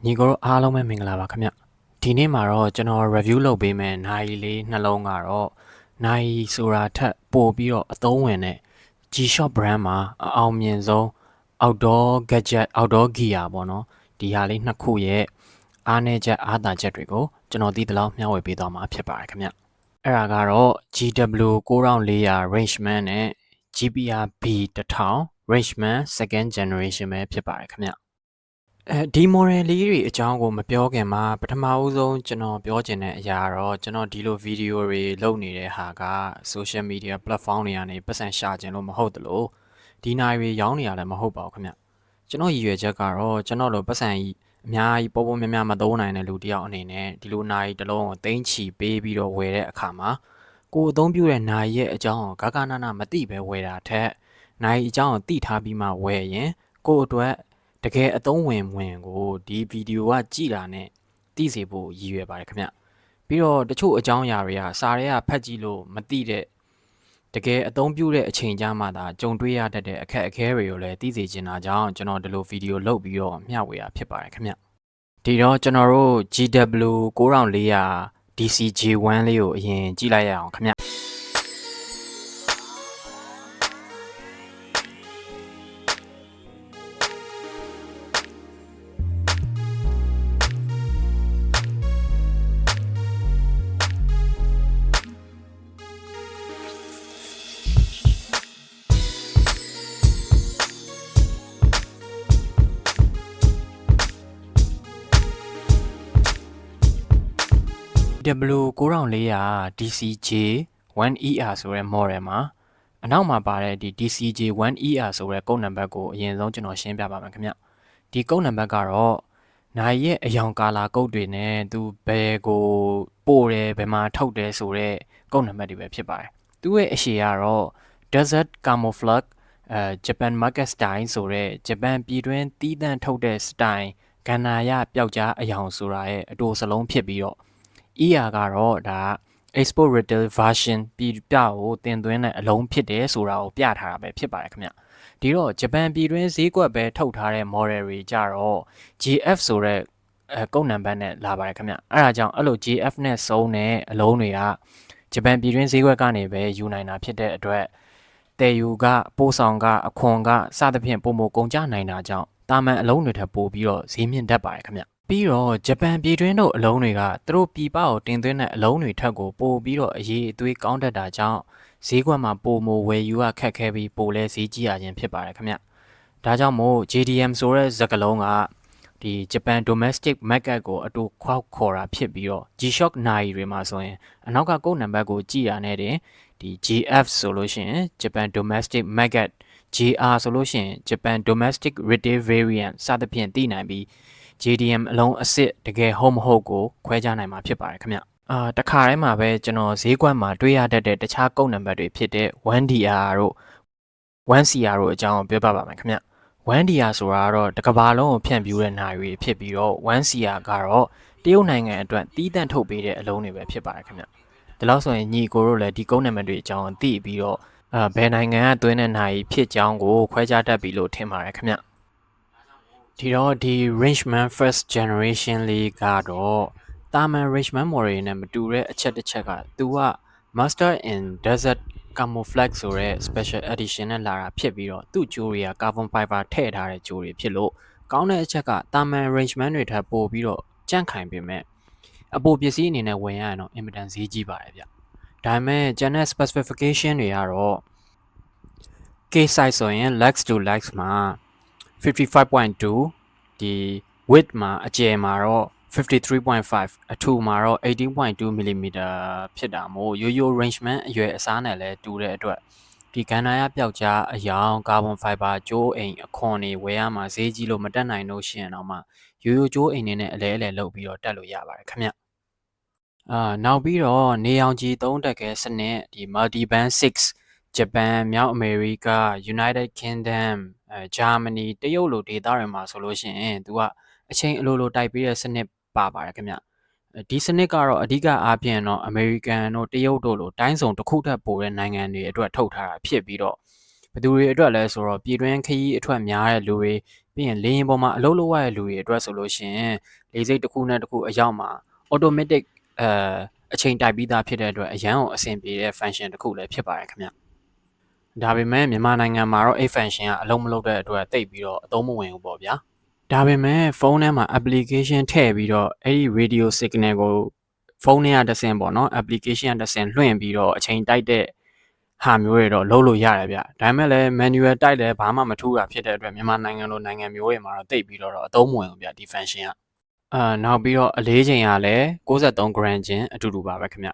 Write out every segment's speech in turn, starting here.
ညီကိုတို့အားလုံးပဲမင်္ဂလာပါခင်ဗျဒီနေ့မှာတော့ကျွန်တော် review လုပ်ပေးမယ်နိုင်လေးနှလုံးကတော့နိုင်ဆိုတာထက်ပိုပြီးတော့အသုံးဝင်တဲ့ G-Shock brand မှာအအောင်မြင်ဆုံး outdoor gadget outdoor gear ပေါ့နော်ဒီဟာလေးနှစ်ခုရဲ့အားနည်းချက်အားသာချက်တွေကိုကျွန်တော်သိသလောက်မျှဝေပေးသွားမှာဖြစ်ပါတယ်ခင်ဗျအဲ့ဒါကတော့ GW 9400 Rangeman နဲ့ GPR B1000 Rangeman second generation ပဲဖြစ်ပါတယ်ခင်ဗျဒီ model လေးတွေအကြောင်းကိုမပြောခင်မှာပထမဦးဆုံးကျွန်တော်ပြောချင်တဲ့အရာတော့ကျွန်တော်ဒီလိုဗီဒီယိုတွေလုပ်နေတဲ့ဟာက social media platform တွေကနေပတ်စံရှာခြင်းလို့မဟုတ်သလိုဒီနိုင်တွေရောင်းနေရလည်းမဟုတ်ပါဘူးခင်ဗျကျွန်တော်ရည်ရွယ်ချက်ကတော့ကျွန်တော်လိုပတ်စံကြီးအများကြီးပေါ်ပေါ်များများမသုံးနိုင်တဲ့လူတစ်ယောက်အနေနဲ့ဒီလိုနိုင်တစ်လုံးကိုသိမ်းချီပေးပြီးတော့ဝယ်တဲ့အခါမှာကိုယ်အသုံးပြုတဲ့နိုင်ရဲ့အကြောင်းကိုဂဂနနမသိပဲဝယ်တာထက်နိုင်အကြောင်းကိုသိထားပြီးမှဝယ်ရင်ကိုယ့်အတွက်တကယ်အသုံးဝင်ကိုဒီဗီဒီယိုကကြည့်တာနဲ့သိစေဖို့ရည်ရွယ်ပါတယ်ခင်ဗျပြီးတော့တချို့အကြောင်းအရာတွေကစာတွေကဖတ်ကြည့်လို့မသိတဲ့တကယ်အသုံးပြုတဲ့အချိန်ကြာမှသာကြုံတွေ့ရတတ်တဲ့အခက်အခဲတွေကိုလည်းသိစေချင်တာကြောင့်ကျွန်တော်ဒီလိုဗီဒီယိုလုပ်ပြီးတော့မျှဝေတာဖြစ်ပါတယ်ခင်ဗျဒီတော့ကျွန်တော်တို့ GW 9400 DCJ1 လေးကိုအရင်ကြည့်လိုက်ရအောင်ခင်ဗျ W9400 DCJ 1ER ဆိုတဲ့ model မှာအနောက်မှာပါတဲ့ဒီ DCJ 1ER ဆိုတဲ့ကုတ်နံပါတ်ကိုအရင်ဆုံးကျွန်တော်ရှင်းပြပါမယ်ခင်ဗျဒီကုတ်နံပါတ်ကတော့နိုင်ရဲ့အယောင်ကာလာကုတ်တွေနဲ့သူဘယ်ကိုပို့တယ်ဘယ်မှာထုတ်တယ်ဆိုတဲ့ကုတ်နံပါတ်တွေပဲဖြစ်ပါတယ်သူ့ရဲ့အရှည်ကတော့ Desert Camouflage Japan Market Style ဆိုတဲ့ဂျပန်ပြည်တွင်းတီးသန့်ထုတ်တဲ့ style ကဏ္ဍရပျောက်ကြားအယောင်ဆိုတာရဲ့အတူစလုံးဖြစ်ပြီးတော့ER ကတော့ဒါ export retail version ပြည်ပကိုတင်သွင်းတဲ့အလုံးဖြစ်တယ်ဆိုတာကိုပြထားတာပဲဖြစ်ပါတယ်ခင်ဗျဒီတော့ဂျပန်ပြည်တွင်းဈေးကွက်ပဲထုတ်ထားတဲ့ model တွေကြတော့ GF ဆိုတဲ့ကုတ်နံပါတ်နဲ့လာပါတယ်ခင်ဗျအဲ့ဒါကြောင့်အဲ့လို GF နဲ့စုံတဲ့အလုံးတွေကဂျပန်ပြည်တွင်းဈေးကွက်ကနေပဲယူနိုင်တာဖြစ်တဲ့အတွက်တဲယူကပို့ဆောင်ကအခွန်ကစသဖြင့်ပုံမကုန်ကြနိုင်တာကြောင့်တာမန်အလုံးတွေထပ်ပို့ပြီးတော့ဈေးမြင့်တတ်ပါတယ်ခင်ဗျပြီးတော့ဂျပန်ပြည်တွင်းတို့အလုံးတွေကသူတို့ပြည်ပကိုတင်သွင်းတဲ့အလုံးတွေထက်ကိုပိုပြီးတော့အရေးအသွေးကောင်းတတ်တာကြောင့်ဈေးကွက်မှာပိုမိုဝယ်ယူရခက်ခဲပြီးပိုလဲဈေးကြီးရခြင်းဖြစ်ပါတယ်ခင်ဗျဒါကြောင့်မို့ JDM ဆိုတဲ့စကားလုံးကဒီဂျပန် domestic market ကိုအတူခွာက်ခေါ်တာဖြစ်ပြီးတော့ G-Shock နိုင်တွေမှာဆိုရင်အနောက်ကကုတ်နံပါတ်ကိုကြည့်ရတဲ့တင်ဒီ GF ဆိုလို့ရှိရင် Japan domestic market JR ဆိုလို့ရှိရင် Japan domestic retail variant စသဖြင့်သိနိုင်ပြီး JDM အလုံးအစ်စ်တကယ်ဟုတ်မဟုတ်ကိုခွဲခြားနိုင်မှာဖြစ်ပါတယ်ခင်ဗျတခါတည်းမှာပဲကျွန်တော်ဈေးကွက်မှာတွေ့ရတတ်တဲ့တခြားကုတ်နံပါတ်တွေဖြစ်တဲ့ 1DR တို့ 1CR တို့အကြောင်းပြောပြပါမယ်ခင်ဗျ1DR ဆိုတာကတော့တစ်ကမ္ဘာလုံးကိုဖြန့်ပြူးတဲ့နိုင်တွေဖြစ်ပြီးတော့ 1CR ကတော့တရုတ်နိုင်ငံအတွက်တီးတန့်ထုတ်ပေးတဲ့အလုံးတွေပဲဖြစ်ပါတယ်ခင်ဗျဒီလောက်ဆိုရင်ညီကိုတို့လည်းဒီကုတ်နံပါတ်တွေအကြောင်းသိပြီးတော့ဘယ်နိုင်ငံကသွင်းတဲ့နိုင်ဖြစ်ကြောင်းကိုခွဲခြားတတ်ပြီလို့ထင်ပါတယ်ခင်ဗျဒီတော့ဒီ Rangeman first generation လေးကတော့တာမန် Rangeman model နဲ့မတူတဲ့အချက်တစ်ချက်ကသူက Master in Desert Camouflage ဆိုတဲ့ special edition နဲ့လာတာဖြစ်ပြီးတော့သူ့ကြိုးတွေက carbon fiber ထည့်ထားတဲ့ကြိုးတွေဖြစ်လို့ကောင်းတဲ့အချက်ကတာမန် Rangeman တွေထပ်ပို့ပြီးတော့ကြန့်ခိုင်ပေမဲ့အပိုပစ္စည်းအနေနဲ့ဝယ်ရရင်တော့အင်မတန်ဈေးကြီးပါတယ်ဗျဒါပေမဲ့ကျန်တဲ့ specification တွေကတော့ case size ဆိုရင် legs to legs မှာ55.2ဒီ width မှာအကျယ်မှာတော့53.5အထူမှာတော့18.2 mm ဖြစ်တာမို့ရိုးရိုး Rangeman အရွယ်အစားနဲ့လည်းတူတဲ့အတွက်ဒီကဏ္ဍရပျောက်ကြားအယောင်ကာဗွန်ဖိုင်ဘာကြိုးအိမ်အခွန်တွေဝယ်ရမှာဈေးကြီးလို့မတက်နိုင်လို့ရှိရင်တော့မှရိုးရိုးကြိုးအိမ်တွေနဲ့အလဲအလဲလုပ်ပြီးတော့တက်လို့ရပါတယ်ခင်ဗျနောက်ပြီးတော့နေအောင်ကြီးသုံးတက်ကဲစနစ်ဒီ multi band 6ဂျပန်မြောက်အမေရိက United Kingdom ဂျာမနီတရုတ်လိုဒေသတွေမှာဆိုလို့ရှိရင်သူကအချိန်အလိုလိုတိုက်ပေးတဲ့စနစ်ပါပါတယ်ခင်ဗျဒီစနစ်ကတော့အဓိကအားဖြင့်တော့အမေရိကန်တို့တရုတ်တို့လိုတိုင်းစုံတစ်ခုထပ်ပိုတဲ့နိုင်ငံတွေအတွက်ထုတ်ထားတာဖြစ်ပြီးတော့ ဘယ်သူတွေအတွက်လဲဆိုတော့ပြည်တွင်းခရီးအထွက်များတဲ့လူတွေပြီးရင်လေယာဉ်ပေါ်မှာအလုပ်လုပ်ရတဲ့လူတွေအတွက်ဆိုလို့ရှိရင်လေဆိပ်တစ်ခုနဲ့တစ်ခုအရောက်မှာ automatic အချိန်တိုက်ပြီးသားဖြစ်တဲ့အတွက်အရန်ကိုအဆင်ပြေတဲ့ function တစ်ခုလည်းဖြစ်ပါတယ်ခင်ဗျဒါပေမဲ့မြန်မာနိုင်ငံမှာတော့အဲ့ function ကအလုံးမလုံးတဲ့အတွက်တိတ်ပြီးတော့အသုံးမဝင်ဘူးပေါ့ဗျာဒါပေမဲ့ဖုန်းထဲမှာ application ထည့်ပြီးတော့အဲ့ဒီ radio signal ကိုဖုန်းထဲကတစ်ဆင့်ပေါ့နော် application ကတစ်ဆင့်လွှင့်ပြီးတော့အချိန်တိုက်တဲ့ဟာမျိုးတွေတော့လုပ်လို့ရတယ်ဗျဒါပေမဲ့လည်း manual တိုက်လည်းဘာမှမထူးတာဖြစ်တဲ့အတွက်မြန်မာနိုင်ငံလိုနိုင်ငံမျိုးတွေမှာတော့တိတ်ပြီးတော့အသုံးမဝင်ဘူးဗျဒီ function ကနောက်ပြီးတော့အလေးချိန်ကလည်း63 gram ချင်းအတူတူပါပဲခင်ဗျ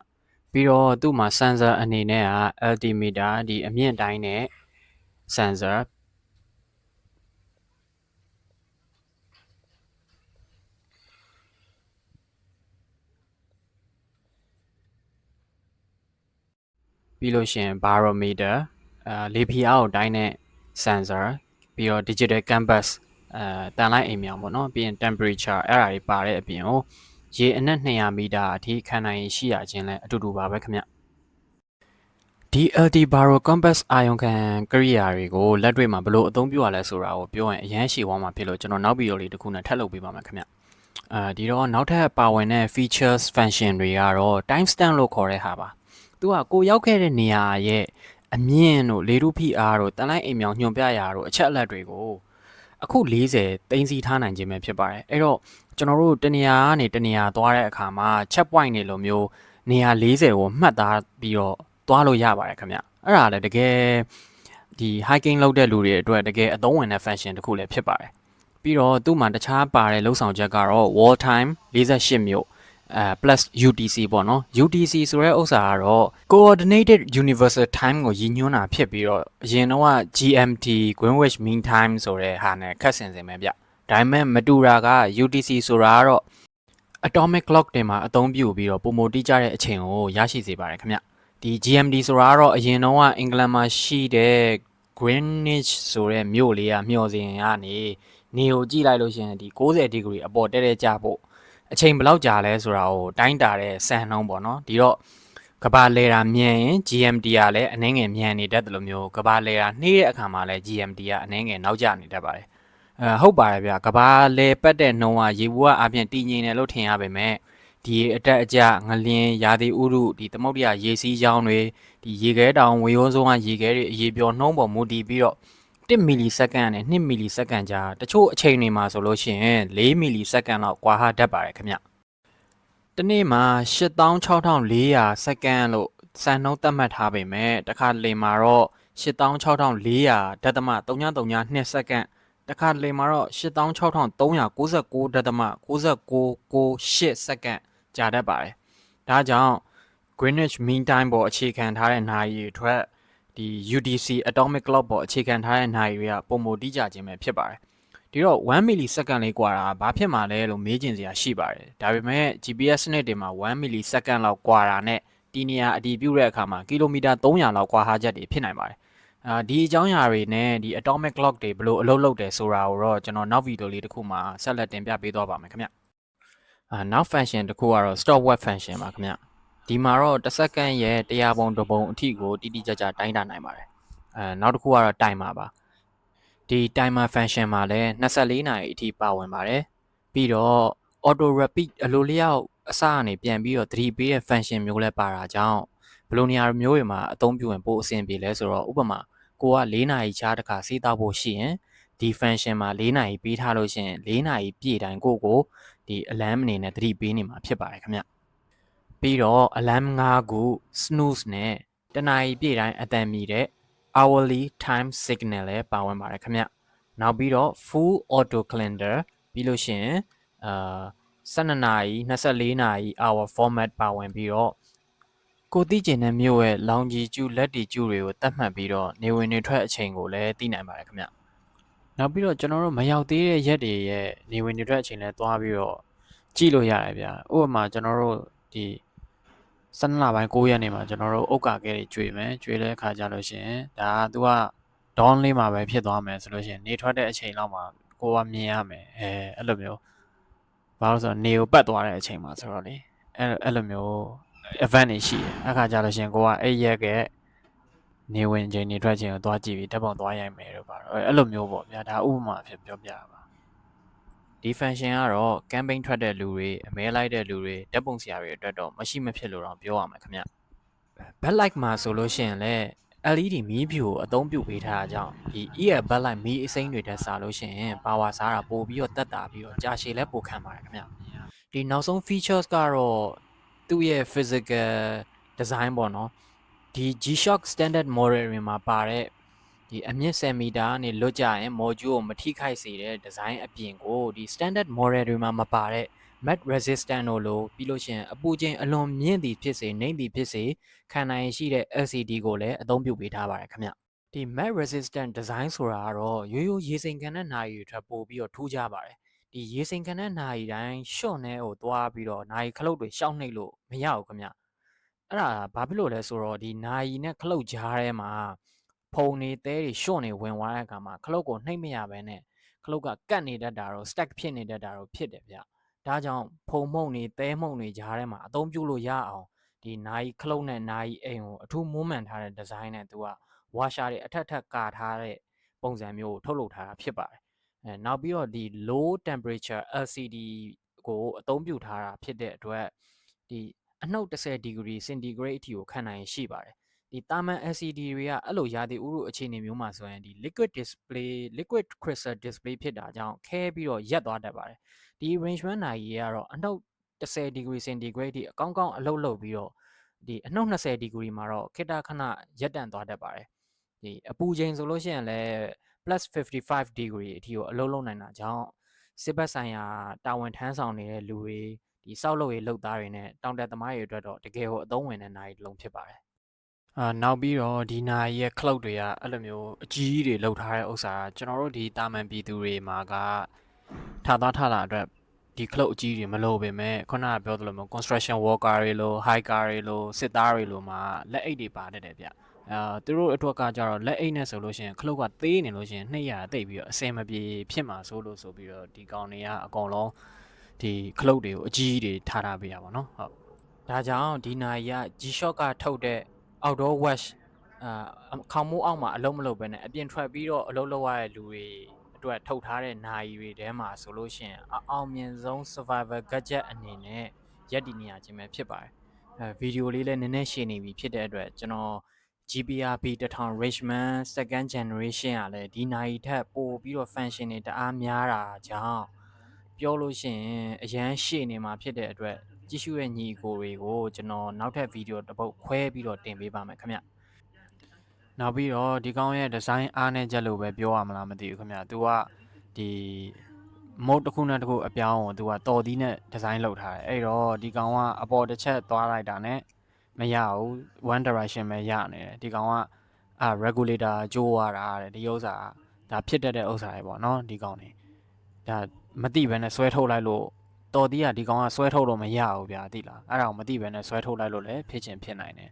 ပြီးတော့သူ့မှာ sensor အနေနဲ့က altimeter ဒီအမြင့်တိုင်းနဲ့ sensor ပြီးလို့ရှိရင် barometer လေဖိအားကိုတိုင်းတဲ့ sensor ပြီးတော့ digital compass တန်လိုက်အိမ်မြောင်ပေါ့နော်ပြီးရင် temperature အဲ့ဒါတွေပါတဲ့အပြင်ကိုရေအနက်200မီတာအထိခံနိုင်ရှိရခြင်းလဲအတူတူပါပဲခင်ဗျဒီ LT Baro Compass အာယုံခံကိရိယာတွေကိုလက်တွေ့မှာဘယ်လိုအသုံးပြုရလဲဆိုတာကိုပြောရင်အရန်ရှည်သွားမှာဖြစ်လို့ကျွန်တော်နောက်ဗီဒီယိုလေးတစ်ခုနဲ့ထပ်လုပ်ပေးပါမယ်ခင်ဗျဒီတော့နောက်ထပ်ပါဝင်တဲ့ features function တွေကတော့ timestamp လို့ခေါ်တဲ့ဟာပါသူကကိုရောက်ခဲ့တဲ့နေရာရဲ့အမြင့်တို့လေထုဖိအားတို့တန်လိုက်အိမ်မြောင်ညွှန်ပြရာတို့အချက်အလက်တွေကိုအခု40သိမ်းဆည်းထားနိုင်ခြင်းပဲဖြစ်ပါတယ်အဲ့တော့ကျွန်တော်တို့တနေရာကနေတနေရာသွားတဲ့အခါမှာ check point တွေလိုမျိုးနေရာ40ကိုမှတ်သားပြီးတော့သွားလို့ရပါတယ်ခင်ဗျအဲ့ဒါလည်းတကယ်ဒီ hiking လုပ်တဲ့လူတွေအတွက်တကယ်အသုံးဝင်တဲ့ function တစ်ခုလည်းဖြစ်ပါတယ်ပြီးတော့သူ့မှာတခြားပါတဲ့လှုပ်ဆောင်ချက်ကတော့ wall time 48မြို့plus UTC ပေါ့နော် UTC ဆိုတဲ့ဥစ္စာကတော့ coordinated universal time ကိုရည်ညွှန်းတာဖြစ်ပြီးတော့အရင်တော့က GMT Greenwich Mean Time ဆိုတဲ့ဟာနဲ့ခက်ဆင်စင်ပဲဗျဒါပေမဲ့မတူတာက UTC ဆိုတာကတော့ atomic clock တွေမှာအသုံးပြုပြီးတော့ပုံမတိကျတဲ့အချိန်ကိုရရှိစေပါတယ်ခင်ဗျဒီ GMT ဆိုတာကတော့အရင်တော့ကအင်္ဂလန်မှာရှိတဲ့ Greenwich ဆိုတဲ့မြို့လေးကမျှော်စင်ကနေနေကိုကြည့်လိုက်လို့ရှိရင်ဒီ90 degree အပေါ်တဲကြဖို့အချိန်ဘယ်လောက်ကြာလဲဆိုတာကိုတိုင်းတာတဲ့စံနှုန်းပေါ့နော်ဒီတော့ကဘာလေတာမြန်ရင် GMT ကလည်းအနည်းငယ်မြန်နေတတ်တယ်လို့မျိုးကဘာလေတာနှေးတဲ့အခါမှာလည်း GMT ကအနည်းငယ်နောက်ကျနေတတ်ပါတယ်ဟုတ်ပါတယ်ဗျကဘာလေပတ်တဲ့နှုံးကရေဘူးကအပြင်တည်ငြိမ်တယ်လို့ထင်ရပါမယ်ဒီအတက်အကျငလျင်ရာသီဥတုဒီသမုဒ္ဒရာရေစီးကြောင်းတွေဒီရေခဲတောင်ဝေရိုးစုံကရေခဲတွေအရေပျော်နှုံးပေါ်မူတည်ပြီးတော့1မီလီစက္ကန့်နဲ့2မီလီစက္ကန့်ကြာတချို့အချိန်တွေမှာဆိုလို့ရှိရင်4မီလီစက္ကန့်လောက်ကွာဟတတ်ပါတယ်ခင်ဗျတနေ့မှာ86,400စက္ကန့်လို့စံနှုန်းသတ်မှတ်ထားပေမဲ့တခါလေမှာတော့86,400ဒသမ3.32စက္ကန့်တခါလေမှာတော့86,399ဒသမ9998စက္ကန့်ကြာတတ်ပါတယ်ဒါကြောင့် Greenwich Mean Time ပေါ်အခြေခံထားတဲ့နာရီတွေအတွက်ဒီ UTC Atomic Clock ပေါ်အခြေခံထားတဲ့နာရီတွေကပုံမတိကျခြင်းပဲဖြစ်ပါတယ်ဒီတော့1မီလီစက္ကန့်လေးกว่าတာဘာဖြစ်မှာလဲလို့မေးချင်စရာရှိပါတယ်ဒါပေမဲ့ GPS စနစ်တွေမှာ1မီလီစက္ကန့်လောက်กว่าတာနဲ့ဒီနေရာအတည်ပြုတဲ့အခါမှာကီလိုမီတာ300လောက်กว่าဟာချက်တွေဖြစ်နိုင်ပါတယ်ဒီအကြောင်းအရာတွေနဲ့ဒီ atomic clock တွေဘယ်လိုအလုပ်လုပ်တယ်ဆိုတာကိုတော့ကျွန်တော်နောက်ဗီဒီယိုလေးတစ်ခုမှာဆက်လက်တင်ပြပေးသွားပါမယ်ခင်ဗျနောက် function တစ်ခုကတော့ stopwatch function ပါခင်ဗျဒီမှာတော့တစ်စက္ကန့်ရဲ့100ပုံတစ်ပုံအထိကိုတိတိကျကျတိုင်းတာနိုင်ပါတယ်နောက်တစ်ခုကတော့ timer ပါဒီ timer function မှာလည်း24နာရီအထိပါဝင်ပါတယ်ပြီးတော့ auto repeat အလိုလျောက်အစကနေပြန်ပြီးတော့သတိပေးတဲ့ function မျိုးလည်းပါတာကြောင့်ဘယ်လိုနေရာမျိုးတွေမှာအသုံးပြုရင်ပိုအဆင်ပြေလဲဆိုတော့ဥပမာကိုက4နာရီချားတစ်ခါစေးတောက်ဖို့ရှိရင်ဒီ function မှာ4နာရီပေးထားလို့ရှိရင်4နာရီပြည့်တိုင်းကိုဒီ alarm အနေနဲ့သတိပေးနေမှာဖြစ်ပါတယ်ခင်ဗျပြီးတော့ alarm 5ခု snooze နဲ့တနာရီပြည့်တိုင်းအတန်မြည်တဲ့ hourly time signal လည်းပါဝင်ပါတယ်ခင်ဗျနောက်ပြီးတော့ full auto calendar ပြီးလို့ရှိရင်12နာရီ24နာရီ hour format ပါဝင်ပြီးတော့ကိုသိကျင်တဲ့မြို့ရဲ့ longitude လက်တီကျူတွေကိုတတ်မှတ်ပြီးတော့နေဝင်နေထွက်အချိန်ကိုလည်းသိနိုင်ပါတယ်ခင်ဗျနောက်ပြီးတော့ကျွန်တော်တို့မရောက်သေးတဲ့ရက်တွေရဲ့နေဝင်နေထွက်အချိန်လည်းသွားပြီးတော့ကြည့်လို့ရတယ်ဗျဥပမာကျွန်တော်တို့ဒီ12လပိုင်း9ရက်နေ့မှာကျွန်တော်တို့ဥက္ကာကဲတွေကျွေမယ်ကျွေတဲ့အခါကျလို့ရှိရင်ဒါကသူက dawn လေးမှာပဲဖြစ်သွားမယ်ဆိုလို့ရှိရင်နေထွက်တဲ့အချိန်လောက်မှာကိုကမြင်ရမယ်အဲ့လိုမျိုးဘာလို့ဆိုတော့နေကိုပတ်သွားတဲ့အချိန်မှာဆိုတော့လေအဲ့လိုမျိုး event တွေရှိတယ်အခါကျလို့ရှိရင်ကိုကအဲ့ရက်က နေဝင်ချိန်နေထွက်ချိန်ကိုသွားကြည့်ပြီးဓာတ်ပုံသွားရိုက်မယ်လို့ပါတော့အဲ့လိုမျိုးပေါ့ဗျာဒါဥပမာအဖြစ်ပြောပြတာပါဒီ function ကတော့ campaign ထွက်တဲ့လူတွေအမဲလိုက်တဲ့လူတွေဓာတ်ပုံဆရာတွေအတွက်တော့မရှိမဖြစ်လို့တော့ပြောရမှာခင်ဗျ backlight မှာဆိုလို့ရှိရင်လည်း LED မီးဖြူကိုအသုံးပြုပေးထားတာကြောင့်ဒီ EL backlight မီးအစိမ်းတွေတက်စားလို့ရှိရင် power စားတာပို့ပြီးတော့တက်တာပြီးတော့ကြာရှည်လဲပိုခံပါတယ်ခင်ဗျဒီနောက်ဆုံး features ကတော့သူ့ရဲ့ physical design ပေါ့နော်ဒီ G-Shock standard model တွေမှာပါတဲ့ဒီအမြင့်10မီတာကနေလွတ်ကြရင် module ကိုမထိခိုက်စေတဲ့ design အပြင်ကိုဒီ standard model တွေမှာမပါတဲ့ matte resistant တို့လိုပြီးလို့ရှိရင်အပူချိန်အလွန်မြင့်သည်ဖြစ်စေနှိမ့်သည်ဖြစ်စေခံနိုင်ရှိတဲ့ LCD ကိုလည်းအသုံးပြုပေးထားပါတယ်ခင်ဗျဒီ matte resistant design ဆိုတာကတော့ရိုးရိုးရေစိမ်ခံတဲ့နာရီတွေထပ်ပို့ပြီးတော့ထူးခြားပါတယ်ဒီရေစိမ်ခံတဲ့နာရီတိုင်းရှော့နေကိုသွားပြီးတော့နာရီခလုတ်တွေရှောက်နှိပ်လို့မရဘူးခင်ဗျအဲ့ဒါဘာဖြစ်လို့လဲဆိုတော့ဒီနာရီနဲ့ခလုတ်ကြားထဲမှာဖုံနေသဲတွေရှော့နေဝင်သွားတဲ့အခါမှာခလုတ်ကိုနှိပ်မရဘဲနဲ့ခလုတ်ကကတ်နေတတ်တာတော့ stack ဖြစ်နေတတ်တာတော့ဖြစ်တယ်ဗျဒါကြောင့်ဖုံမှုန့်နေသဲမှုန့်နေကြားထဲမှာအသုံးပြုလို့ရအောင်ဒီနာရီခလုတ်နဲ့နာရီအိမ်ကိုအထူးမွမ်းမံထားတဲ့ design နဲ့သူကဝါရှာတွေအထက်ထက်ကာထားတဲ့ပုံစံမျိုးကိုထုတ်လုပ်ထားတာဖြစ်ပါတယ်နောက်ပြီးတော့ဒီ low temperature LCD ကိုအသုံးပြုထားတာဖြစ်တဲ့အတွက်ဒီအနှုတ်10 degree centigrade အထိကိုခံနိုင်ရှိပါတယ်ဒီတာမန် LCD တွေကအဲ့လိုရာသီဥတုအခြေအနေမျိုးမှာဆိုရင်ဒီ liquid crystal display ဖြစ်တာကြောင့်ခဲပြီးတော့ရက်သွားတတ်ပါတယ်ဒီ arrangement နာရီကတော့အနှုတ်10 degree centigrade အထိအကောင်းကောင်းအလုပ်လုပ်ပြီးတော့ဒီအနှုတ်20 degree မှာတော့ခေတ္တခဏရက်တန့်သွားတတ်ပါတယ်ဒီအပူချိန်ဆိုလို့ရှိရင်လည်း plus 55 degree အထိကိုအလုပ်လုပ်နိုင်တာကြောင့်စစ်ဘက်ဆိုင်ရာတာဝန်ထမ်းဆောင်နေတဲ့လူတွေဒီစောက်လုပ်ရေးလုပ်သားတွေနဲ့တောင်တက်သမားတွေအတွက်တော့တကယ်ကိုအသုံးဝင်တဲ့နာရီတစ်လုံးဖြစ်ပါတယ်နောက်ပြီးတော့ဒီနာရီရဲ့ cloud တွေကအဲ့လိုမျိုးအကြီးတွေလောက်ထားတဲ့ဥစ္စာကျွန်တော်တို့ဒီတာမန်ပြည်သူတွေမှာကထသွားထလာအတွက်ဒီ cloud အကြီးတွေမလို့ပေမဲ့ခုနကပြောသလိုမျိုး construction worker တွေလို့ hiker တွေလို့စစ်သားတွေလို့မှာလက်အိတ်တွေပါတတ်တယ်ဗျသူတို့အတွက်ကကြတော့လက်အိတ်နဲ့ဆိုလို့ရှိရင်ခလုတ်ကသေးနေလို့ရှိရင်နှိပ်ရတိတ်ပြီးတော့အစင်မပြေဖြစ်မှာဆိုလို့ဆိုပြီးတော့ဒီကောင်တွေကအကုန်လုံးဒီခလုတ်တွေကိုအကြီးတွေထားပေးရပါတော့ဟုတ်ဒါကြောင့်ဒီနာရီက G-Shock ကထုတ်တဲ့ outdoor watch ခေါင်းမိုးအောက်မှာအလုံးမလုပ်ပဲနဲ့အပြင်ထွက်ပြီးတော့အလုံးလောက်ရတဲ့လူတွေအတွက်ထုတ်ထားတဲ့နာရီတွေထဲမှာဆိုလို့ရှိရင်အောင်မြင်ဆုံး survival gadget အနေနဲ့ရက်တည်နေရခြင်းပဲဖြစ်ပါတယ်ဗီဒီယိုလေးလည်းနည်းနည်းရှည်နေပြီဖြစ်တဲ့အတွက်ကျွန်တော် GPRB 1000 Richmond second generation ကလည်းဒီနာရီထက်ပိုပြီးတော့ function တွေတအားများတာကြောင့်ပြောလို့ရှိရင်အရန်ရှည်နေမှာဖြစ်တဲ့အတွက်ကြည့်ရှုတဲ့ညီအကိုတွေကိုကျွန်တော်နောက်ထပ်ဗီဒီယိုတစ်ပုဒ်ခွဲပြီးတော့တင်ပေးပါမယ်ခင်ဗျနောက်ပြီးတော့ဒီကောင်ရဲ့ design အားနဲ့ချက်လို့ပဲပြောရမလားမသိဘူးခင်ဗျသူကဒီမုတ်တစ်ခုနဲ့တစ်ခုအပြောင်းကိုသူကတော်သီးနဲ့ design လုပ်ထားတယ်အဲ့တော့ဒီကောင်ကအပေါ်တစ်ချက်သွားလိုက်တာနဲ့မရဘူး one direction ပဲရနေတယ်ဒီကောင်ကregulator ကျိုးသွားတာတဲ့ဒီဥစ္စာဒါဖြစ်တတ်တဲ့ဥစ္စာတွေပေါ့နော်ဒီကောင်နေဒါမသိဘဲနဲ့ဆွဲထုတ်လိုက်လို့တော်သီးကဒီကောင်ကဆွဲထုတ်လို့မရဘူးဗျာသိလားအဲ့ဒါကိုမသိဘဲနဲ့ဆွဲထုတ်လိုက်လို့လည်းဖြစ်ချင်ဖြစ်နိုင်တယ်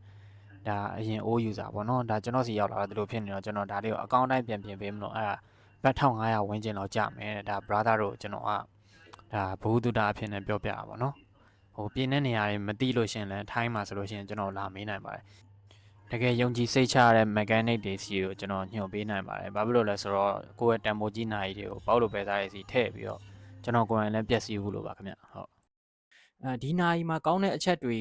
ဒါအရင် O user ပေါ့နော်ဒါကျွန်တော်စီရောက်လာတော့ဒီလိုဖြစ်နေတော့ကျွန်တော်ဒါလေးကိုအကောင့်တိုင်းပြန်ပြင်ပေးမလို့အဲ့ဒါဘတ်1500ဝန်းကျင်လောက်ကြမယ်ဒါ brother တို့ကျွန်တော်ကဒါဘုဟုတုတအဖြစ်နဲ့ပြောပြတာပေါ့နော်ဟိုပြင်းတဲ့နေရာတွေမသိလို့ရှင်လဲထိုင်းမှာဆိုလို့ရှင်ကျွန်တော်လာမေးနိုင်ပါတယ်တကယ်ယုံကြည်စိတ်ချရတဲ့ mechanic တွေစီကိုကျွန်တော်ညွှန်ပေးနိုင်ပါတယ်ဘာဖြစ်လို့လဲဆိုတော့ကိုယ့်ရဲ့တန်ဖိုးကြီးနာရီတွေကိုဘောက်လိုပဲသားတွေစီထည့်ပြီးတော့ကျွန်တော်ကိုယ်တိုင်လည်းပျက်စီးဘူးလို့ပါခင်ဗျဟုတ်ဒီနာရီမှာကောင်းတဲ့အချက်တွေ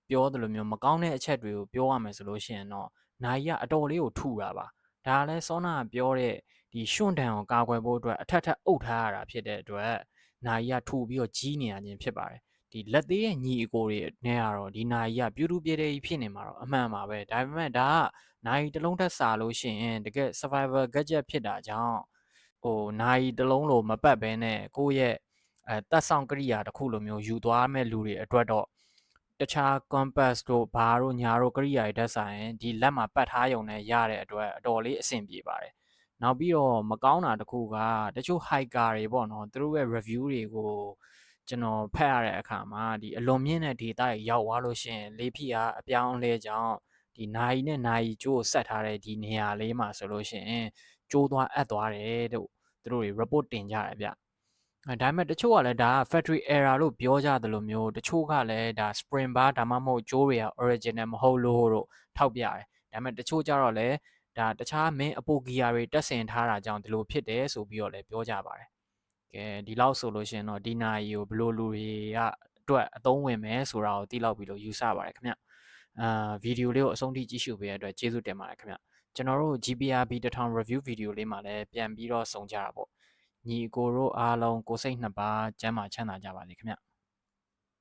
ပြောသလိုမျိုးမကောင်းတဲ့အချက်တွေကိုပြောရမယ်ဆိုလို့ရှိရင်တော့နာရီကအတော်လေးကိုထူတာပါဒါလည်းစောနာပြောတဲ့ဒီရွှွန့်တန်ကိုကာကွယ်ဖို့အတွက်အထက်ထက်အုပ်ထားရတာဖြစ်တဲ့အတွက်နာရီကထူပြီးတော့ကြီးနေရခြင်းဖြစ်ပါတယ်ဒီလက်သေးရဲ့ညီအကိုတွေနဲ့ကတော့ဒီနာရီကပြူးတူးပြဲတဲ့ကြီးဖြစ်နေမှာတော့အမှန်ပါပဲဒါပေမဲ့ဒါကနာရီတစ်လုံးထက်စာလို့ရှိရင်တကယ် survival gadget ဖြစ်တာကြောင့်ဟိုနာရီတစ်လုံးလိုမပတ်ဘဲနဲ့ကိုယ့်ရဲ့တက်ဆောင်ကိရိယာတစ်ခုလိုမျိုးယူသွားမဲ့လူတွေအတွက်တော့တခြား compass တို့ဘာတို့ညာတို့ကိရိယာတွေတက်ဆိုင်ဒီလက်မှာပတ်ထားရုံနဲ့ရတဲ့အတွက်အတော်လေးအဆင်ပြေပါတယ်နောက်ပြီးတော့မကောင်းတာတစ်ခုကတချို့ hiker တွေပေါ့နော်သူတို့ရဲ့ review တွေကိုကျွန်တော်ဖတ်ရတဲ့အခါမှာဒီအလွန်မြင့်တဲ့ data တွေရောက်သွားလို့ရှိရင်လေးဖိအားအပြောင်းအလဲကြောင့်ဒီနိုင်နဲ့နိုင်ကျိုးဆက်ထားတဲ့ဒီနေရာလေးမှာဆိုလို့ရှိရင်ကျိုးသွားအပ်သွားတယ်တို့သူတို့တွေ report တင်ကြတယ်ဗျဒါပေမဲ့တချို့ကလည်းဒါက factory error လို့ပြောကြတယ်လို့မျိုးတချို့ကလည်းဒါ spring bar ဒါမှမဟုတ်ကျိုးတွေက original မဟုတ်လို့တို့ထောက်ပြတယ် ဒါပေမဲ့တချို့ကြတော့လည်းဒါတခြားမင်းအပိုဂီယာတွေတက်ဆင်ထားတာကြောင့်ဒီလိုဖြစ်တယ်ဆိုပြီးတော့လည်းပြောကြပါတယ်ကဲဒီလောက်ဆိုလို့ရှိရင်တော့ဒီနာရီကိုဘလို့လူတွေကအတွက်အသုံးဝင်မယ်ဆိုတာကိုသိလောက်ပြီလို့ယူဆပါတယ်ခင်ဗျဗီဒီယိုလေးကိုအဆုံးထိကြည့်ရှုပေးတဲ့အတွက်ကျေးဇူးတင်ပါတယ်ခင်ဗျကျွန်တော်တို့ GPRB 1000 review ဗီဒီယိုလေးမှာလည်းပြန်ပြီးတော့စုံကြတာပေါ့ညီအကိုတို့အားလုံးကိုစိတ်နှစ်ပါးကျမ်းမာချမ်းသာကြပါစေခင်ဗျ